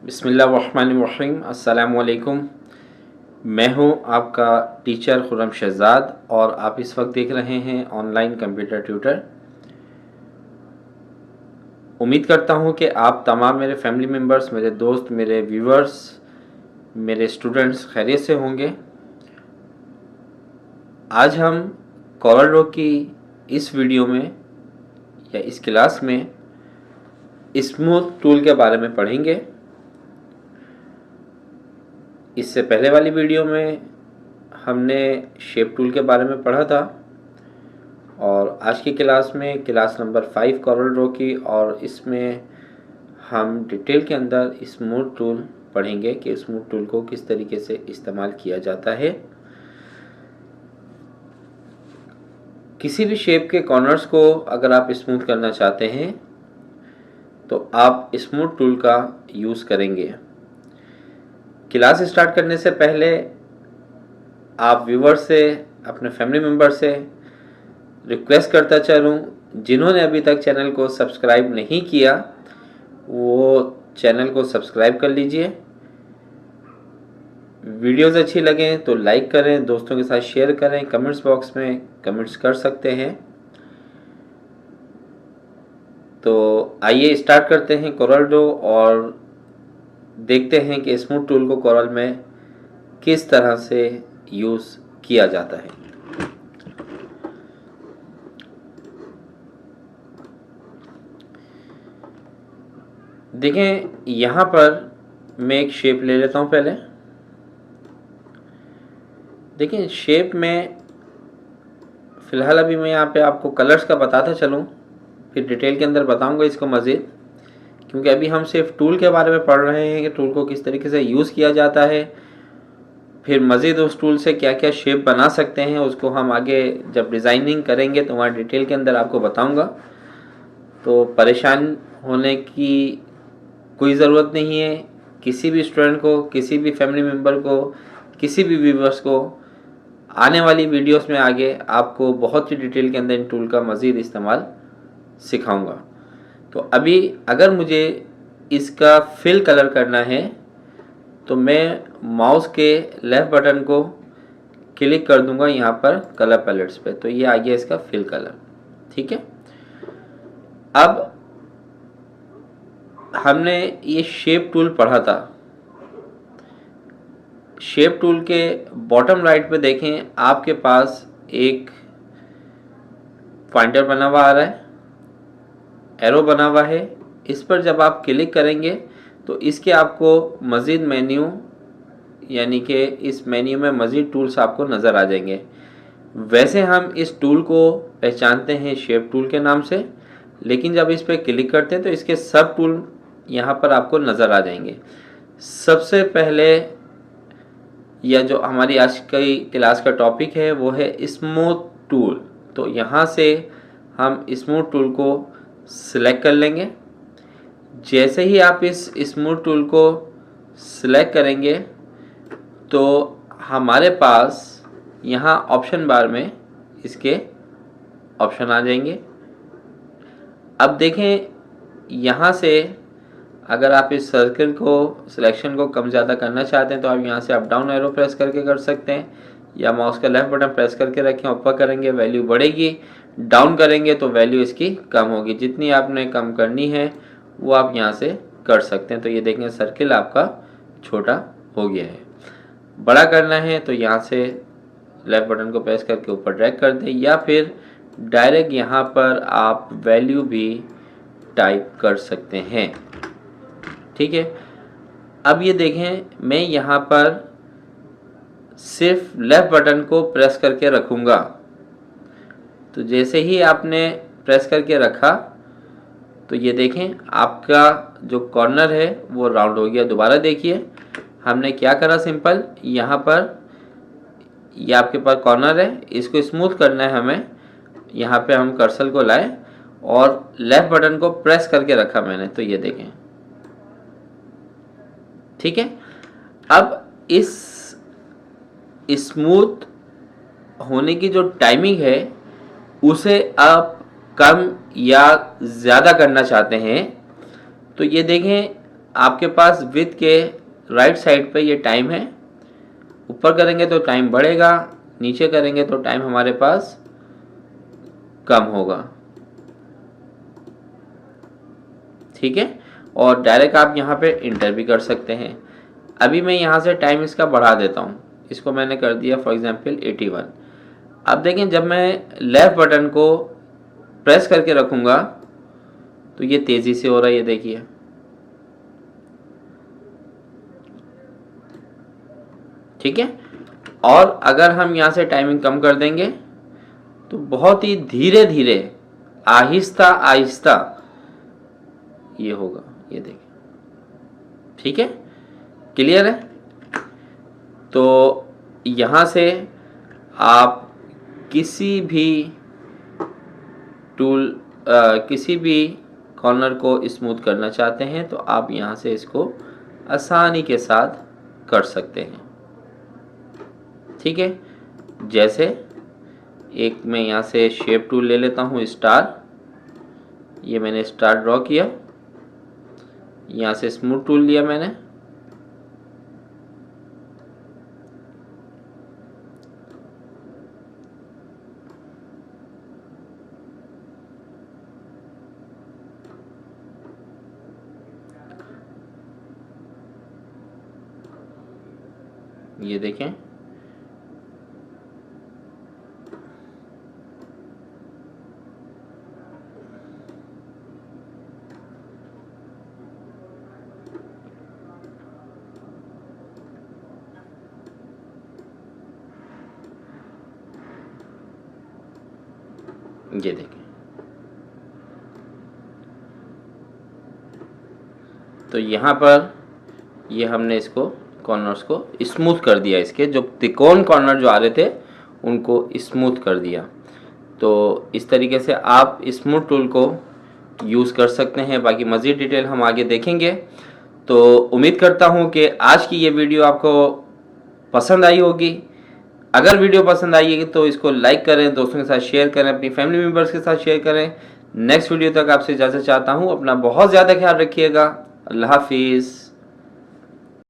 बिस्मिल्लाहिर्रहमानिर्रहीम। अस्सलामुअलैकुम। मैं हूं आपका टीचर खुर्रम शहजाद और आप इस वक्त देख रहे हैं ऑनलाइन कंप्यूटर ट्यूटर। उम्मीद करता हूं कि आप तमाम मेरे फैमिली मेम्बर्स, मेरे दोस्त, मेरे व्यूवर्स, मेरे स्टूडेंट्स खैरियत से होंगे। आज हम कोरल ड्रॉ की इस वीडियो में या इस क्लास में स्मूथ टूल के बारे में पढ़ेंगे। इससे पहले वाली वीडियो में हमने शेप टूल के बारे में पढ़ा था और आज की क्लास में क्लास नंबर 5 कोरल ड्रॉ की, और इसमें हम डिटेल के अंदर स्मूथ टूल पढ़ेंगे कि स्मूथ टूल को किस तरीके से इस्तेमाल किया जाता है। किसी भी शेप के कॉर्नर्स को अगर आप स्मूथ करना चाहते हैं तो आप स्मूथ टूल का यूज़ करेंगे। क्लास स्टार्ट करने से पहले आप व्यूवर से, अपने फैमिली मेम्बर से रिक्वेस्ट करता चलूँ, जिन्होंने अभी तक चैनल को सब्सक्राइब नहीं किया वो चैनल को सब्सक्राइब कर लीजिए। वीडियोज़ अच्छी लगें तो लाइक करें, दोस्तों के साथ शेयर करें, कमेंट्स बॉक्स में कमेंट्स कर सकते हैं। तो आइए स्टार्ट करते हैं कोरल ड्रॉ और देखते हैं कि स्मूथ टूल को कोरल में किस तरह से यूज़ किया जाता है। देखें, यहाँ पर मैं एक शेप ले लेता हूँ। पहले देखें, शेप में फ़िलहाल अभी मैं यहाँ पे आपको कलर्स का बताता चलूँ, फिर डिटेल के अंदर बताऊँगा इसको मज़ीद, क्योंकि अभी हम सिर्फ टूल के बारे में पढ़ रहे हैं कि टूल को किस तरीके से यूज़ किया जाता है। फिर मज़ीद उस टूल से क्या क्या शेप बना सकते हैं उसको हम आगे जब डिज़ाइनिंग करेंगे तो वहाँ डिटेल के अंदर आपको बताऊंगा। तो परेशान होने की कोई ज़रूरत नहीं है। किसी भी स्टूडेंट को, किसी भी फैमिली मेम्बर को, किसी भी व्यूवर्स को आने वाली वीडियोस में आगे आपको बहुत ही डिटेल के अंदर इन टूल का मज़ीद इस्तेमाल सिखाऊंगा। तो अभी अगर मुझे इसका फिल कलर करना है तो मैं माउस के लेफ़्ट बटन को क्लिक कर दूंगा यहाँ पर कलर पैलेट्स पे, तो ये आ गया इसका फिल कलर। ठीक है, अब हमने ये शेप टूल पढ़ा था। शेप टूल के बॉटम राइट पे देखें, आपके पास एक पॉइंटर बना हुआ आ रहा है, एरो बना हुआ है। इस पर जब आप क्लिक करेंगे तो इसके आपको मज़ीद मेन्यू, यानी कि इस मेन्यू में मज़ीद टूल्स आपको नज़र आ जाएंगे। वैसे हम इस टूल को पहचानते हैं शेप टूल के नाम से, लेकिन जब इस पर क्लिक करते हैं तो इसके सब टूल यहाँ पर आपको नज़र आ जाएंगे। सबसे पहले या जो हमारी आज की क्लास का टॉपिक है वो है स्मूथ टूल। तो यहाँ से हम स्मूथ टूल को सिलेक्ट कर लेंगे। जैसे ही आप इस स्मूथ टूल को सिलेक्ट करेंगे तो हमारे पास यहाँ ऑप्शन बार में इसके ऑप्शन आ जाएंगे। अब देखें, यहाँ से अगर आप इस सर्कल को, सिलेक्शन को कम ज़्यादा करना चाहते हैं तो आप यहाँ से अप डाउन एरो प्रेस करके कर सकते हैं, या माउस का लेफ़्ट बटन प्रेस करके रखें। ऊपर करेंगे वैल्यू बढ़ेगी, डाउन करेंगे तो वैल्यू इसकी कम होगी। जितनी आपने कम करनी है वो आप यहाँ से कर सकते हैं। तो ये देखें, सर्किल आपका छोटा हो गया है। बड़ा करना है तो यहाँ से लेफ़्ट बटन को प्रेस करके ऊपर ड्रैग कर दें, या फिर डायरेक्ट यहाँ पर आप वैल्यू भी टाइप कर सकते हैं। ठीक है, अब ये देखें, मैं यहाँ पर सिर्फ लेफ़्ट बटन को प्रेस करके रखूँगा। तो जैसे ही आपने प्रेस करके रखा तो ये देखें, आपका जो कॉर्नर है वो राउंड हो गया। दोबारा देखिए, हमने क्या करा, सिंपल यहाँ पर ये आपके पास कॉर्नर है, इसको स्मूथ करना है हमें। यहाँ पे हम कर्सर को लाए और लेफ़्ट बटन को प्रेस करके रखा मैंने, तो ये देखें। ठीक है, अब इस स्मूथ होने की जो टाइमिंग है उसे आप कम या ज़्यादा करना चाहते हैं तो ये देखें, आपके पास विथ के राइट साइड पे ये टाइम है। ऊपर करेंगे तो टाइम बढ़ेगा, नीचे करेंगे तो टाइम हमारे पास कम होगा। ठीक है, और डायरेक्ट आप यहाँ पे इंटर भी कर सकते हैं। अभी मैं यहाँ से टाइम इसका बढ़ा देता हूँ, इसको मैंने कर दिया फॉर एग्जांपल 81। अब देखें जब मैं लेफ्ट बटन को प्रेस करके रखूँगा तो ये तेज़ी से हो रहा है, ये देखिए। ठीक है, और अगर हम यहाँ से टाइमिंग कम कर देंगे तो बहुत ही धीरे धीरे आहिस्ता आहिस्ता ये होगा, ये देखिए। ठीक है, क्लियर है? तो यहाँ से आप किसी भी टूल किसी भी कॉर्नर को स्मूथ करना चाहते हैं तो आप यहाँ से इसको आसानी के साथ कर सकते हैं। ठीक है, जैसे एक मैं यहाँ से शेप टूल ले लेता हूँ, स्टार। ये मैंने स्टार ड्रॉ किया, यहाँ से स्मूथ टूल लिया मैंने। ये देखें, ये देखें। तो यहाँ पर ये हमने इसको कॉर्नर्स को स्मूथ कर दिया, इसके जो त्रिकोण कॉर्नर जो आ रहे थे उनको स्मूथ कर दिया। तो इस तरीके से आप स्मूथ टूल को यूज़ कर सकते हैं। बाकी मज़ीद डिटेल हम आगे देखेंगे। तो उम्मीद करता हूँ कि आज की ये वीडियो आपको पसंद आई होगी। अगर वीडियो पसंद आई है तो इसको लाइक करें, दोस्तों के साथ शेयर करें, अपनी फैमिली मेम्बर्स के साथ शेयर करें। नेक्स्ट वीडियो तक आपसे इजाज़त चाहता हूँ। अपना बहुत ज़्यादा ख्याल रखिएगा। अल्लाह हाफिज़।